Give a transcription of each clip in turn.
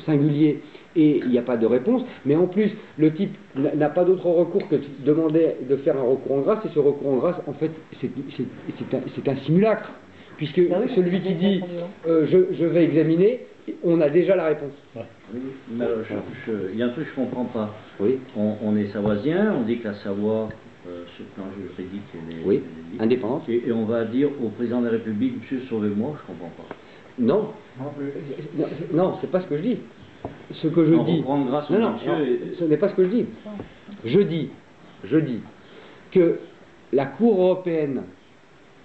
singulier et il n'y a pas de réponse, mais en plus le type n'a pas d'autre recours que de demander de faire un recours en grâce, et ce recours en grâce en fait c'est un simulacre, puisque celui qui dit je vais examiner, on a déjà la réponse. Ouais. Oui, mais alors, il y a un truc que je ne comprends pas. Oui. On est savoisien, on dit que la Savoie, sur le plan juridique, elle est indépendante. Et on va dire au président de la République, monsieur, sauvez-moi, je ne comprends pas. Non. Non, c'est pas ce que je dis. Ce que je dis. Ce n'est pas ce que je dis. Je dis que la Cour européenne,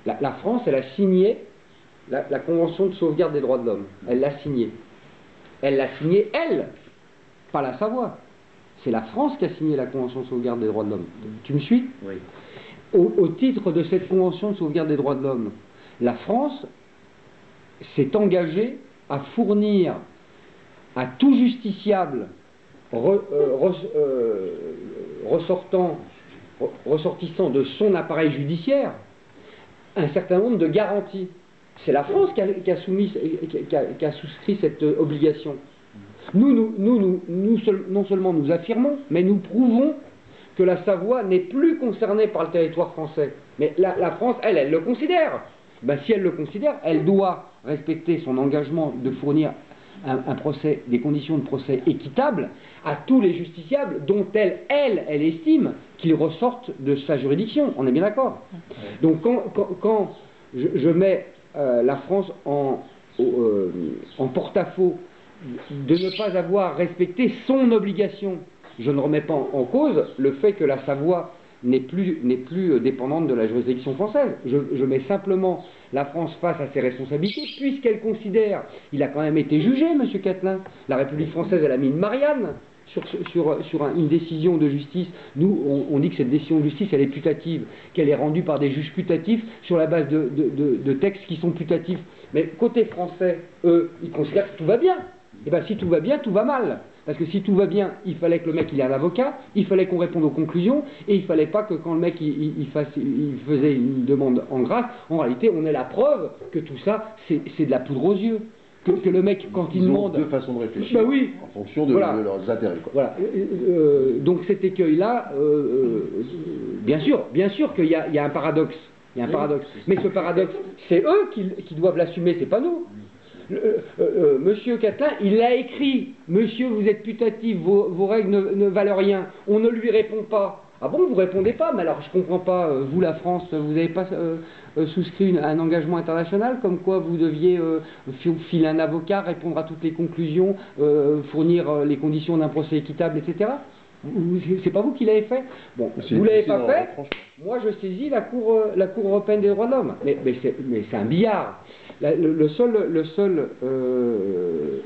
la France, elle a signé la Convention de sauvegarde des droits de l'homme. Elle l'a signée. Elle l'a signée, elle, pas la Savoie. C'est la France qui a signé la Convention de sauvegarde des droits de l'homme. Tu me suis? Oui. Au titre de cette Convention de sauvegarde des droits de l'homme, la France s'est engagée à fournir à tout justiciable ressortissant de son appareil judiciaire un certain nombre de garanties. C'est la France qui a souscrit cette obligation. Nous, non seulement nous affirmons, mais nous prouvons que la Savoie n'est plus concernée par le territoire français. Mais la France, elle le considère. Ben, si elle le considère, elle doit respecter son engagement de fournir un procès, des conditions de procès équitables à tous les justiciables dont elle estime qu'ils ressortent de sa juridiction. On est bien d'accord? Donc quand je mets la France en porte-à-faux de ne pas avoir respecté son obligation, je ne remets pas en cause le fait que la Savoie n'est plus dépendante de la juridiction française. Je mets simplement la France face à ses responsabilités, puisqu'elle considère, il a quand même été jugé, M. Catelin, la République française, elle a mis une Marianne sur une décision de justice. Nous, on dit que cette décision de justice, elle est putative, qu'elle est rendue par des juges putatifs sur la base de textes qui sont putatifs. Mais côté français, eux, ils considèrent que tout va bien. Et bien si tout va bien, tout va mal. Parce que si tout va bien, il fallait que le mec il ait un avocat, il fallait qu'on réponde aux conclusions, et il fallait pas que quand le mec il faisait une demande en grâce, en réalité on ait la preuve que tout ça c'est de la poudre aux yeux. Que le mec quand il demande... deux façons de réfléchir, bah oui, en fonction de leurs intérêts. Quoi. Voilà. Donc cet écueil-là, bien sûr qu'il y a un paradoxe. Il y a un paradoxe. Mais ce paradoxe, c'est eux qui doivent l'assumer, c'est pas nous. Monsieur Catelin, il a écrit « Monsieur, vous êtes putatif, vos règles ne valent rien ». On ne lui répond pas. Ah bon, vous répondez pas? Mais alors, je comprends pas. Vous, la France, vous n'avez pas souscrit un engagement international comme quoi vous deviez filer un avocat, répondre à toutes les conclusions, fournir les conditions d'un procès équitable, etc. C'est pas vous qui l'avez fait? Bon, vous l'avez pas fait. Moi, je saisis la Cour européenne des droits de l'homme. Mais c'est un billard. Le seul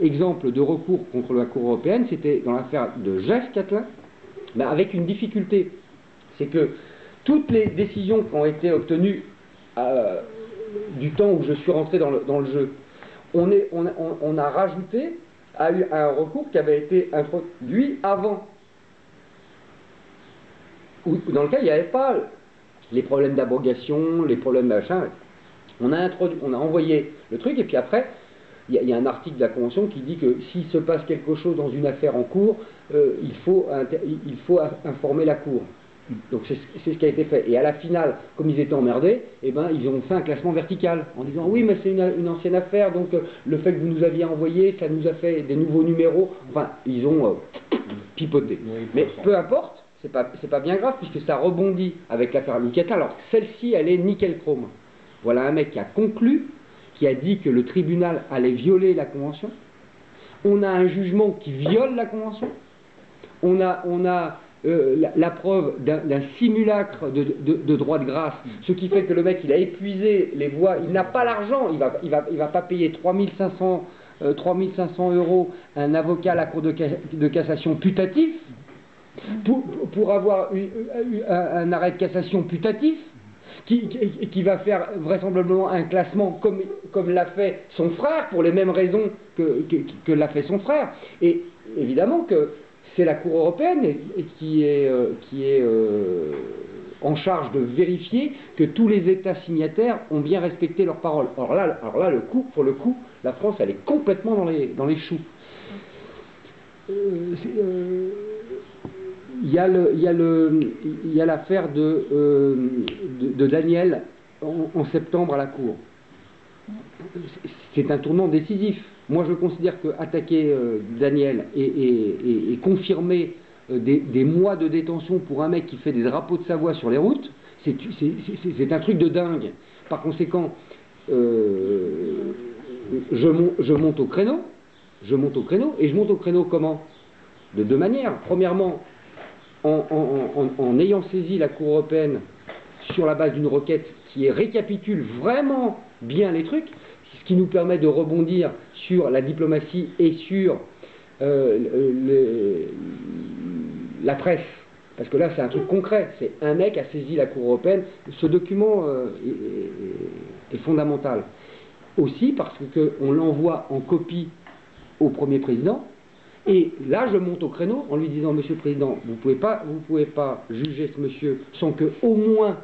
exemple de recours contre la Cour européenne, c'était dans l'affaire de Jeff Catelin, mais avec une difficulté. C'est que toutes les décisions qui ont été obtenues du temps où je suis rentré dans le jeu, on a rajouté à un recours qui avait été introduit avant, dans lequel il n'y avait pas les problèmes d'abrogation, les problèmes machin. On a envoyé le truc, et puis après, il y a un article de la Convention qui dit que s'il se passe quelque chose dans une affaire en cours, il faut informer la Cour. Donc c'est ce qui a été fait. Et à la finale, comme ils étaient emmerdés, eh ben, ils ont fait un classement vertical, en disant oui, mais c'est une ancienne affaire, donc le fait que vous nous aviez envoyé, ça nous a fait des nouveaux numéros. Enfin, ils ont pipoté. Oui, mais peu importe, c'est pas bien grave, puisque ça rebondit avec l'affaire Mikata. Alors, celle-ci, elle est nickel chrome. Voilà un mec qui a conclu, qui a dit que le tribunal allait violer la Convention. On a un jugement qui viole la Convention. On a la preuve d'un simulacre de droit de grâce, ce qui fait que le mec il a épuisé les voies, il n'a pas l'argent, il va pas payer 3500 € un avocat à la Cour de cassation putatif pour avoir un arrêt de cassation putatif qui va faire vraisemblablement un classement comme l'a fait son frère pour les mêmes raisons que l'a fait son frère. Et évidemment que c'est la Cour européenne qui est en charge de vérifier que tous les États signataires ont bien respecté leurs paroles. Alors là, pour le coup, La France, elle est complètement dans les choux. Il y a l'affaire de Daniel en septembre à la Cour. C'est un tournant décisif. Moi, je considère qu'attaquer Daniel et confirmer des mois de détention pour un mec qui fait des drapeaux de Savoie sur les routes, c'est un truc de dingue. Par conséquent, je monte au créneau. Et je monte au créneau comment? De deux manières. Premièrement, en ayant saisi la Cour européenne sur la base d'une requête qui récapitule vraiment bien les trucs, ce qui nous permet de rebondir sur la diplomatie et sur la presse. Parce que là, c'est un truc concret. C'est un mec a saisi la Cour européenne. Ce document est fondamental. Aussi parce qu'on l'envoie en copie au Premier Président. Et là, je monte au créneau en lui disant, Monsieur le Président, vous pouvez pas juger ce monsieur sans que au moins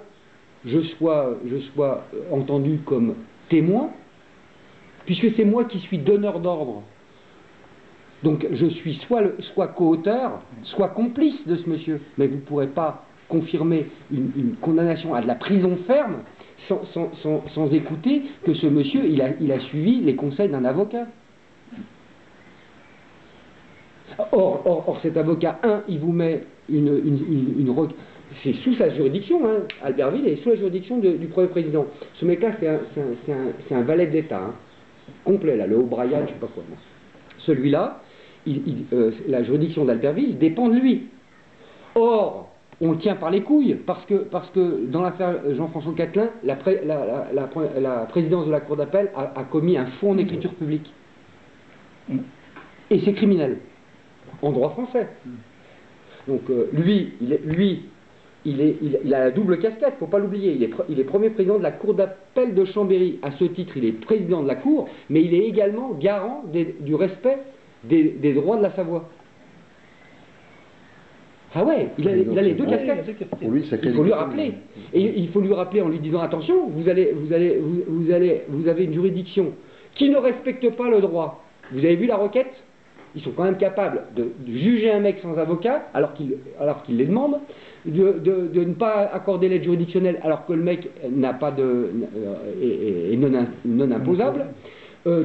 je sois entendu comme témoin, puisque c'est moi qui suis donneur d'ordre. Donc je suis soit co-auteur, soit complice de ce monsieur. Mais vous ne pourrez pas confirmer une condamnation à de la prison ferme sans écouter que ce monsieur, il a suivi les conseils d'un avocat. Or, cet avocat, il vous met c'est sous sa juridiction, hein. Albertville est sous la juridiction du Premier Président. Ce mec-là, c'est un valet d'État, hein, complet, là, le O'Brien, je sais pas quoi. Non. Celui-là, la juridiction d'Albertville dépend de lui. Or, on le tient par les couilles, parce que dans l'affaire Jean-François Catelin, la présidence de la Cour d'appel a commis un faux en écriture publique. Et c'est criminel. En droit français. Donc lui, il a la double casquette, faut pas l'oublier. Il est premier président de la Cour d'appel de Chambéry. À ce titre, il est président de la Cour, mais il est également garant du respect des droits de la Savoie. Ah ouais, il a les deux casquettes. Il faut lui rappeler. Et il faut lui rappeler en lui disant attention, vous avez une juridiction qui ne respecte pas le droit. Vous avez vu la requête? Ils sont quand même capables de juger un mec sans avocat, alors qu'il les demande, de ne pas accorder l'aide juridictionnelle alors que le mec n'a pas est non imposable.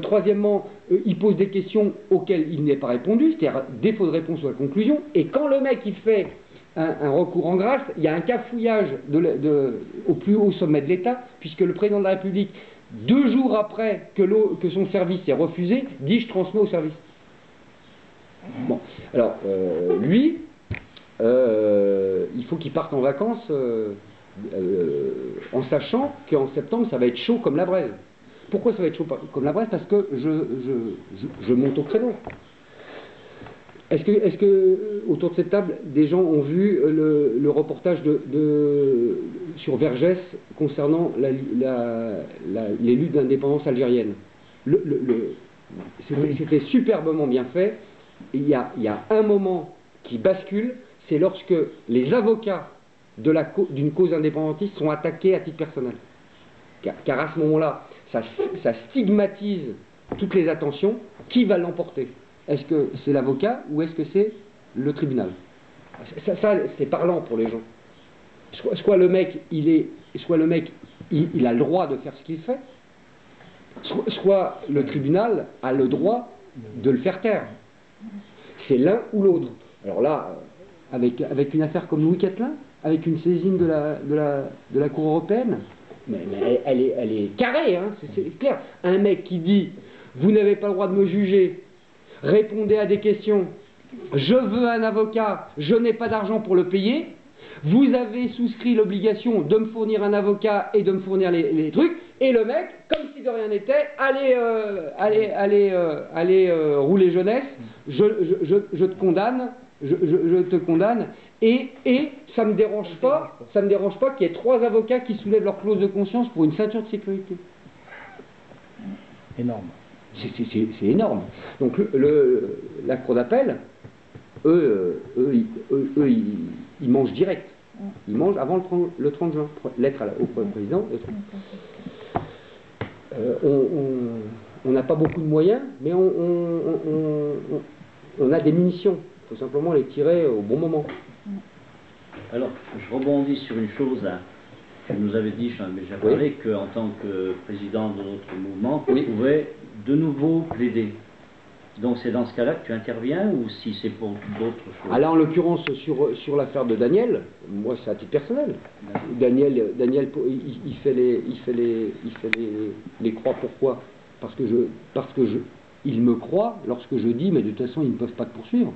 Troisièmement, il pose des questions auxquelles il n'est pas répondu, c'est-à-dire défaut de réponse sur la conclusion, et quand le mec il fait un recours en grâce, il y a un cafouillage au plus haut sommet de l'État, puisque le président de la République, 2 jours après que son service est refusé, dit « je transmets au service ». Bon, alors lui, il faut qu'il parte en vacances en sachant qu'en septembre ça va être chaud comme la braise. Pourquoi ça va être chaud comme la braise? Parce que je monte au créneau. Est-ce que autour de cette table, des gens ont vu le reportage sur Vergès concernant les luttes d'indépendance algérienne? C'était superbement bien fait. Il y a un moment qui bascule, c'est lorsque les avocats d'une cause indépendantiste sont attaqués à titre personnel. Car à ce moment-là, ça stigmatise toutes les attentions. Qui va l'emporter? Est-ce que c'est l'avocat ou est-ce que c'est le tribunal? Ça c'est parlant pour les gens. Soit le mec, il a le droit de faire ce qu'il fait, soit le tribunal a le droit de le faire taire. C'est l'un ou l'autre. Alors là, avec une affaire comme Louis Catelin, avec une saisine de la Cour européenne, mais elle est carrée, hein, c'est clair. Un mec qui dit « Vous n'avez pas le droit de me juger, répondez à des questions, je veux un avocat, je n'ai pas d'argent pour le payer, vous avez souscrit l'obligation de me fournir un avocat et de me fournir les trucs », et le mec, comme si de rien n'était, allez rouler jeunesse, je te condamne, je te condamne, et ça me dérange pas qu'il y ait 3 avocats qui soulèvent leur clause de conscience pour une ceinture de sécurité. Énorme. C'est énorme. Donc la Cour d'appel, eux, ils mangent direct. Ils mangent avant le 30 juin. Lettre au Premier Président. on n'a pas beaucoup de moyens, mais on a des munitions. Il faut simplement les tirer au bon moment. Alors, je rebondis sur une chose là. Tu nous avais dit, j'en avais déjà parlé, qu'en tant que président de notre mouvement, tu pouvais de nouveau plaider. Donc c'est dans ce cas-là que tu interviens ou si c'est pour d'autres choses? Alors en l'occurrence sur l'affaire de Daniel, moi c'est à titre personnel. Daniel il fait les croix. Pourquoi? Parce que il me croit lorsque je dis mais de toute façon ils ne peuvent pas te poursuivre.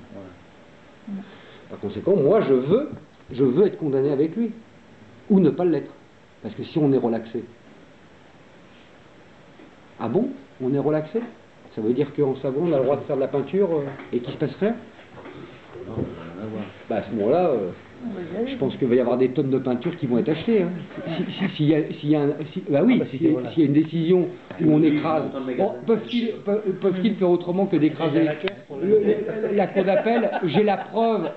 Ouais. Par conséquent, moi je veux être condamné avec lui ou ne pas l'être. Parce que si on est relaxé, ah bon, on est relaxé? Ça veut dire qu'en savon, on a le droit de faire de la peinture et qu'il ne se passe rien? Bah, à ce moment-là, je pense qu'il va y avoir des tonnes de peinture qui vont être achetées. Hein. S'il y a une décision où on écrase, peuvent-ils faire autrement que d'écraser la cour d'appel? J'ai la preuve,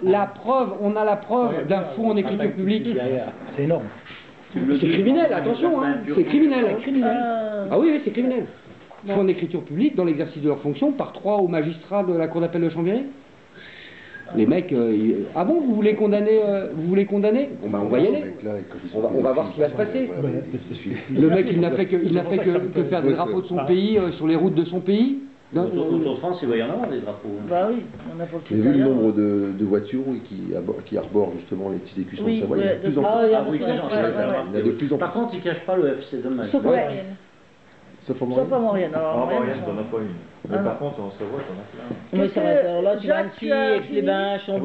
on a la preuve d'un faux en écriture publique. C'est énorme. C'est criminel, attention, hein, c'est criminel. Ah oui, c'est criminel. Faux en écriture publique dans l'exercice de leur fonction par 3 aux magistrats de la cour d'appel de Chambéry. Les mecs, ah bon, vous voulez condamner Bon, bah, on va y aller. On va voir ce qui va se passer. Le mec, il n'a fait que faire des drapeaux de son pays sur les routes de son pays. Autour de France, il va y en avoir des drapeaux. Bah oui, on a pas J'ai vu le nombre de voitures qui arborent justement les petits écussons de Savoie. Il y a de plus en plus. Il y a de plus en plus. Par contre, ils ne cachent pas le F, c'est dommage. Sauf à Maurienne. En Maurienne, t'en as pas une. Mais par contre, en Savoie, t'en as plein. Mais c'est vrai, alors là, tu vas ici, avec les bâches, on